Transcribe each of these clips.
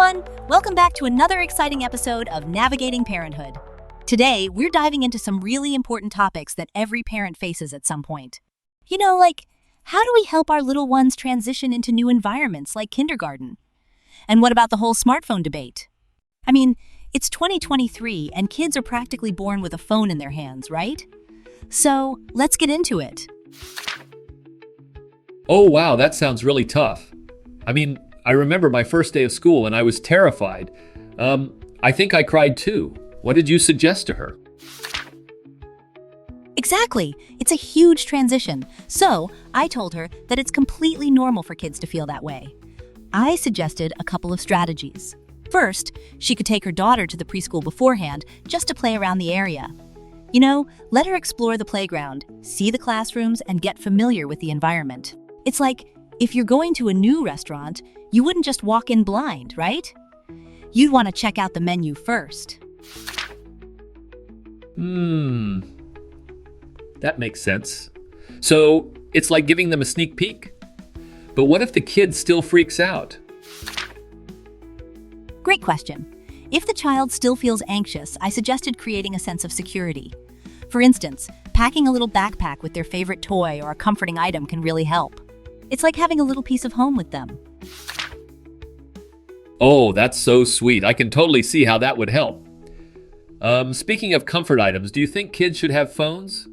everyone! Welcome back to another exciting episode of Navigating Parenthood. Today, we're diving into some really important topics that every parent faces at some point. Like, how do we help our little ones transition into new environments like kindergarten? And what about the whole smartphone debate? It's 2023 and kids are practically born with a phone in their hands, right? So, let's get into it. Oh, wow, that sounds really tough. I remember my first day of school and I was terrified. I think I cried too. What did you suggest to her? Exactly. It's a huge transition. So, I told her that it's completely normal for kids to feel that way. I suggested a couple of strategies. First, she could take her daughter to the preschool beforehand just to play around the area. Let her explore the playground, see the classrooms, and get familiar with the environment. It's like, if you're going to a new restaurant, you wouldn't just walk in blind, right? You'd want to check out the menu first. That makes sense. So, it's like giving them a sneak peek. But what if the kid still freaks out? Great question. If the child still feels anxious, I suggested creating a sense of security. For instance, packing a little backpack with their favorite toy or a comforting item can really help. It's like having a little piece of home with them. Oh, that's so sweet. I can totally see how that would help. Speaking of comfort items, do you think kids should have phones?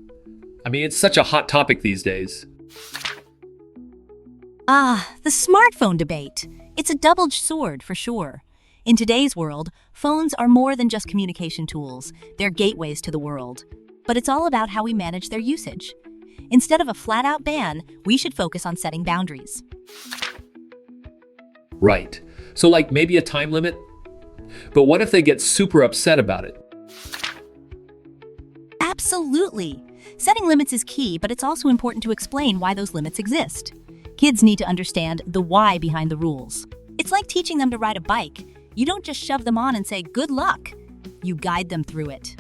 It's such a hot topic these days. The smartphone debate. It's a double-edged sword for sure. In today's world, phones are more than just communication tools. They're gateways to the world. But it's all about how we manage their usage. Instead of a flat-out ban, we should focus on setting boundaries. Right. So like maybe a time limit? But what if they get super upset about it? Absolutely. Setting limits is key, but it's also important to explain why those limits exist. Kids need to understand the why behind the rules. It's like teaching them to ride a bike. You don't just shove them on and say, good luck. You guide them through it.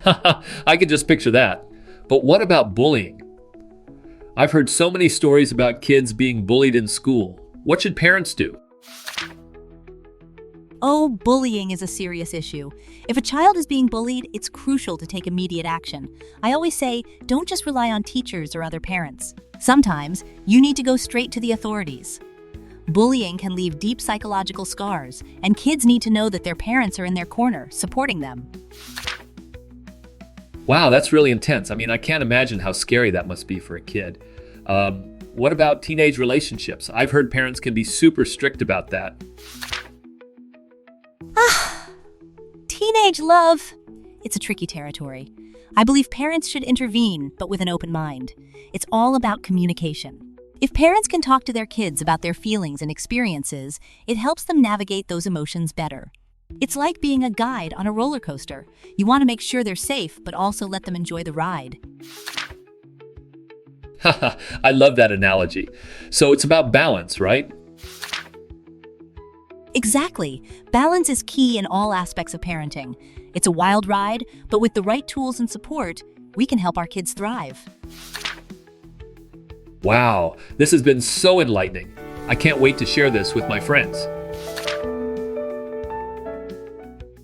I can just picture that. But what about bullying? I've heard so many stories about kids being bullied in school. What should parents do? Oh, bullying is a serious issue. If a child is being bullied, it's crucial to take immediate action. I always say, don't just rely on teachers or other parents. Sometimes, you need to go straight to the authorities. Bullying can leave deep psychological scars, and kids need to know that their parents are in their corner, supporting them. Wow, that's really intense. I can't imagine how scary that must be for a kid. What about teenage relationships? I've heard parents can be super strict about that. Teenage love. It's a tricky territory. I believe parents should intervene, but with an open mind. It's all about communication. If parents can talk to their kids about their feelings and experiences, it helps them navigate those emotions better. It's like being a guide on a roller coaster. You want to make sure they're safe, but also let them enjoy the ride. I love that analogy. So it's about balance, right? Exactly. Balance is key in all aspects of parenting. It's a wild ride, but with the right tools and support, we can help our kids thrive. Wow, this has been so enlightening. I can't wait to share this with my friends.